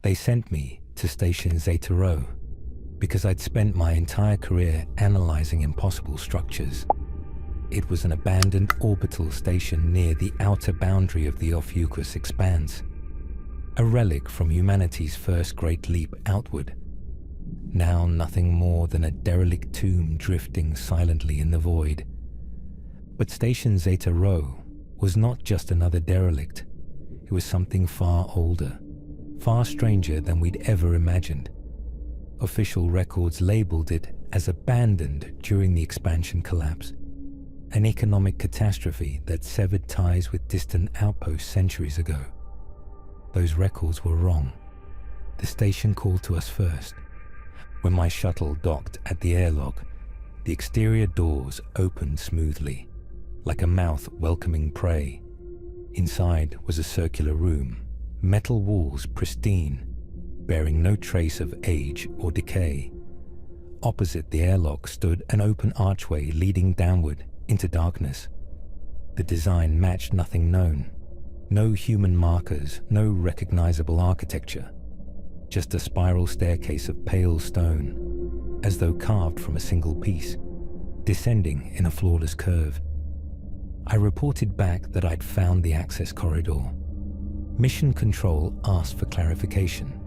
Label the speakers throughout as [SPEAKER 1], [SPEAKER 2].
[SPEAKER 1] They sent me to Station Zeta-Rho because I'd spent my entire career analyzing impossible structures. It was an abandoned orbital station near the outer boundary of the Ophiuchus expanse, a relic from humanity's first great leap outward, now nothing more than a derelict tomb drifting silently in the void. But Station Zeta-Rho was not just another derelict. It was something far older, far stranger than we'd ever imagined. Official records labeled it as abandoned during the expansion collapse, an economic catastrophe that severed ties with distant outposts centuries ago. Those records were wrong. The station called to us first. When my shuttle docked at the airlock, the exterior doors opened smoothly, like a mouth welcoming prey. Inside was a circular room, metal walls pristine, bearing no trace of age or decay. Opposite the airlock stood an open archway leading downward into darkness. The design matched nothing known. No human markers, no recognizable architecture. Just a spiral staircase of pale stone, as though carved from a single piece, descending in a flawless curve. I reported back that I'd found the access corridor. Mission Control asked for clarification.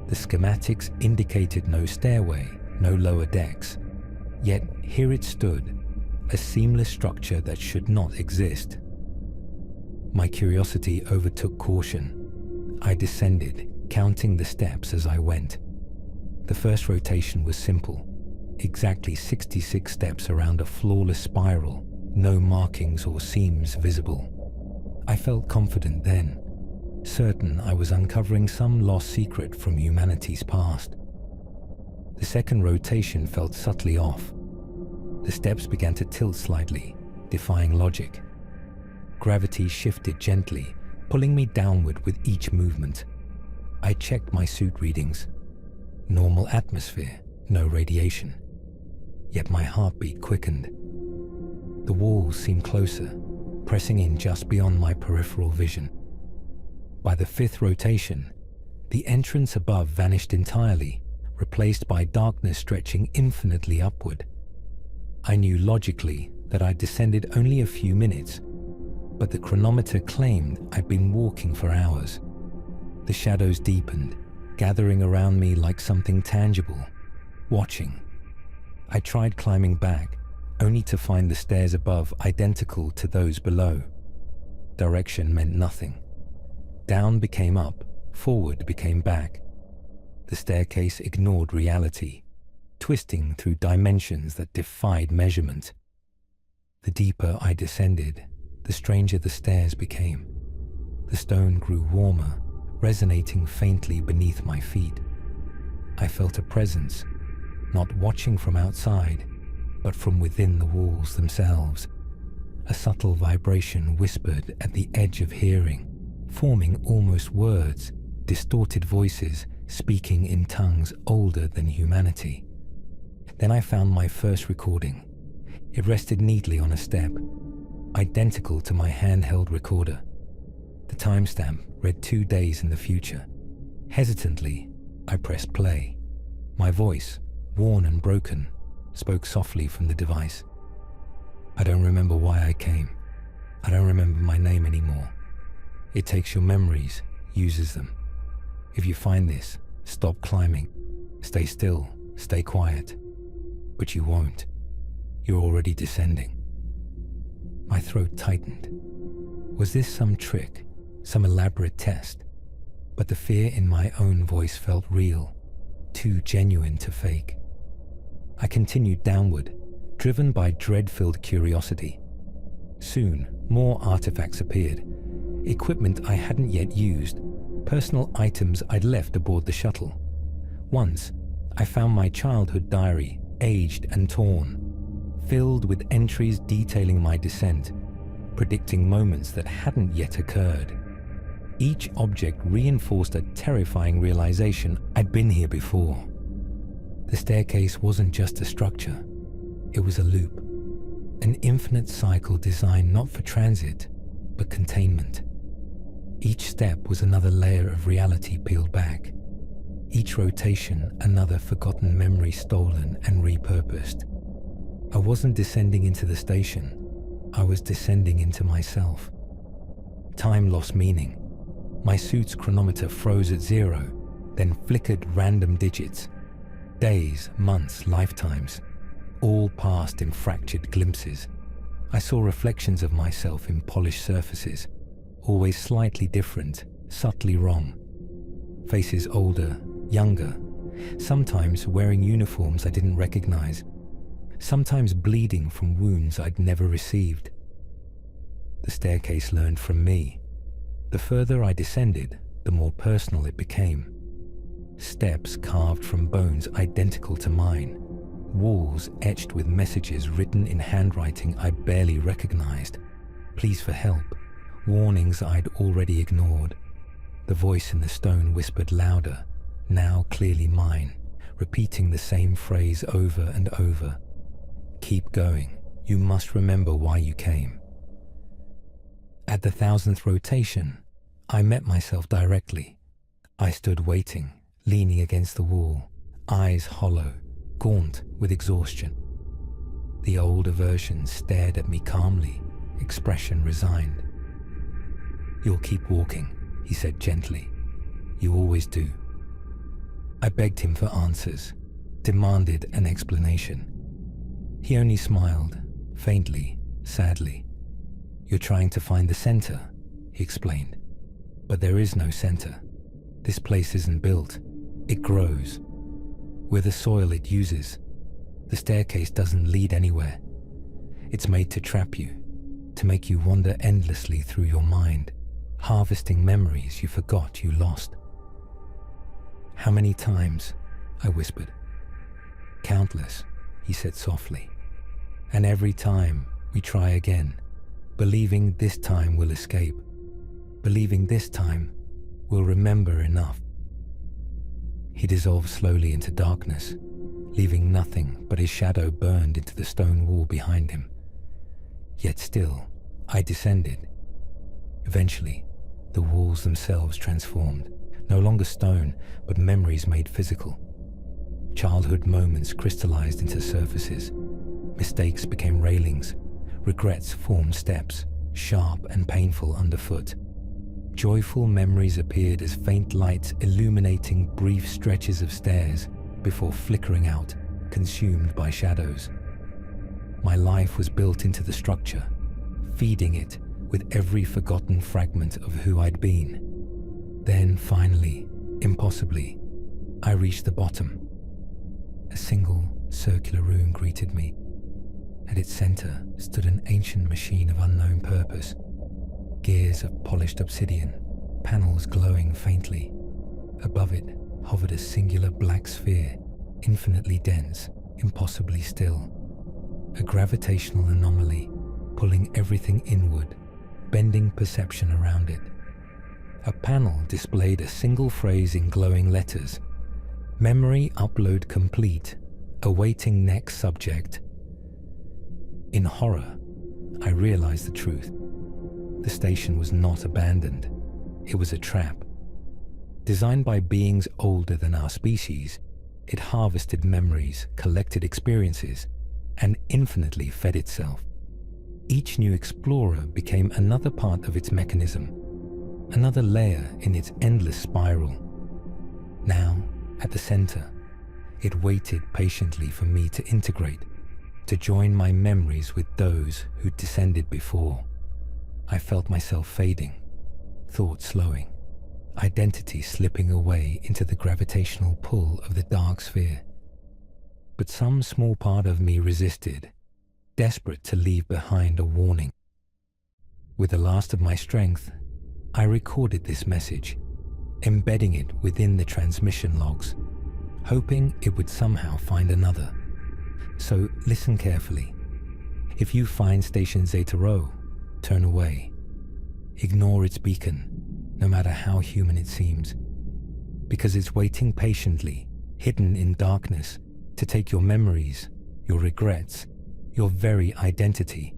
[SPEAKER 1] The schematics indicated no stairway, no lower decks. Yet here it stood, a seamless structure that should not exist. My curiosity overtook caution. I descended, counting the steps as I went. The first rotation was simple, exactly 66 steps around a flawless spiral, no markings or seams visible. I felt confident then, certain I was uncovering some lost secret from humanity's past. The second rotation felt subtly off. The steps began to tilt slightly, defying logic. Gravity shifted gently, pulling me downward with each movement. I checked my suit readings. Normal atmosphere, no radiation. Yet my heartbeat quickened. The walls seemed closer, pressing in just beyond my peripheral vision. By the fifth rotation, the entrance above vanished entirely, replaced by darkness stretching infinitely upward. I knew logically that I'd descended only a few minutes, but the chronometer claimed I'd been walking for hours. The shadows deepened, gathering around me like something tangible, watching. I tried climbing back, only to find the stairs above identical to those below. Direction meant nothing. Down became up, forward became back. The staircase ignored reality, twisting through dimensions that defied measurement. The deeper I descended, the stranger the stairs became. The stone grew warmer, resonating faintly beneath my feet. I felt a presence, not watching from outside, but from within the walls themselves. A subtle vibration whispered at the edge of hearing, forming almost words, distorted voices speaking in tongues older than humanity. Then I found my first recording. It rested neatly on a step, identical to my handheld recorder. The timestamp read 2 days in the future. Hesitantly, I pressed play. My voice, worn and broken, spoke softly from the device. I don't remember why I came. I don't remember my name anymore. It takes your memories, uses them. If you find this, stop climbing. Stay still, stay quiet. But you won't. You're already descending. My throat tightened. Was this some trick, some elaborate test? But the fear in my own voice felt real, too genuine to fake. I continued downward, driven by dread-filled curiosity. Soon, more artifacts appeared. Equipment I hadn't yet used, personal items I'd left aboard the shuttle. Once, I found my childhood diary, aged and torn, filled with entries detailing my descent, predicting moments that hadn't yet occurred. Each object reinforced a terrifying realization I'd been here before. The staircase wasn't just a structure, it was a loop, an infinite cycle designed not for transit, but containment. Each step was another layer of reality peeled back, Each rotation, another forgotten memory stolen and repurposed. I wasn't descending into the station. I was descending into myself. Time lost meaning. My suit's chronometer froze at 0, then flickered random digits. Days, months, lifetimes, all passed in fractured glimpses. I saw reflections of myself in polished surfaces, always slightly different, subtly wrong. Faces older, younger, sometimes wearing uniforms I didn't recognize, sometimes bleeding from wounds I'd never received. The staircase learned from me. The further I descended, the more personal it became. Steps carved from bones identical to mine, walls etched with messages written in handwriting I barely recognized, pleas for help, warnings I'd already ignored. The voice in the stone whispered louder, now clearly mine, repeating the same phrase over and over. Keep going. You must remember why you came. At the 1000th rotation, I met myself directly. I stood waiting, leaning against the wall, eyes hollow, gaunt with exhaustion. The older version stared at me calmly, expression resigned. You'll keep walking, he said gently. You always do. I begged him for answers, demanded an explanation. He only smiled, faintly, sadly. You're trying to find the center, he explained. But there is no center. This place isn't built. It grows. We're the soil it uses. The staircase doesn't lead anywhere. It's made to trap you, to make you wander endlessly through your mind, harvesting memories you forgot you lost. How many times? I whispered. Countless, he said softly. And every time we try again, believing this time we'll escape, believing this time we'll remember enough. He dissolved slowly into darkness, leaving nothing but his shadow burned into the stone wall behind him. Yet still, I descended. Eventually, the walls themselves transformed, no longer stone, but memories made physical. Childhood moments crystallized into surfaces. Mistakes became railings. Regrets formed steps, sharp and painful underfoot. Joyful memories appeared as faint lights illuminating brief stretches of stairs before flickering out, consumed by shadows. My life was built into the structure, feeding it with every forgotten fragment of who I'd been. Then finally, impossibly, I reached the bottom. A single circular room greeted me. At its center stood an ancient machine of unknown purpose. Gears of polished obsidian, panels glowing faintly. Above it hovered a singular black sphere, infinitely dense, impossibly still. A gravitational anomaly, pulling everything inward, bending perception around it. A panel displayed a single phrase in glowing letters. Memory upload complete, awaiting next subject. In horror, I realized the truth. The station was not abandoned. It was a trap. Designed by beings older than our species, it harvested memories, collected experiences, and infinitely fed itself. Each new explorer became another part of its mechanism, another layer in its endless spiral. Now, at the center, it waited patiently for me to integrate, to join my memories with those who'd descended before. I felt myself fading, thought slowing, identity slipping away into the gravitational pull of the dark sphere. But some small part of me resisted, desperate to leave behind a warning. With the last of my strength, I recorded this message, embedding it within the transmission logs, hoping it would somehow find another. So listen carefully. If you find Station Zeta-Rho, turn away. Ignore its beacon, no matter how human it seems, because it's waiting patiently, hidden in darkness, to take your memories, your regrets, your very identity,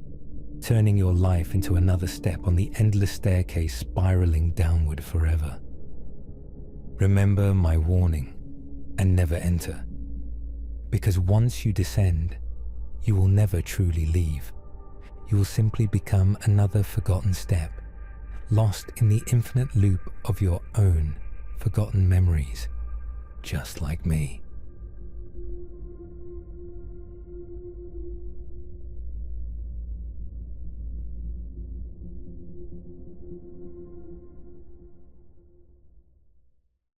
[SPEAKER 1] turning your life into another step on the endless staircase spiraling downward forever. Remember my warning. and never enter. Because once you descend, you will never truly leave. You will simply become another forgotten step, lost in the infinite loop of your own forgotten memories, just like me.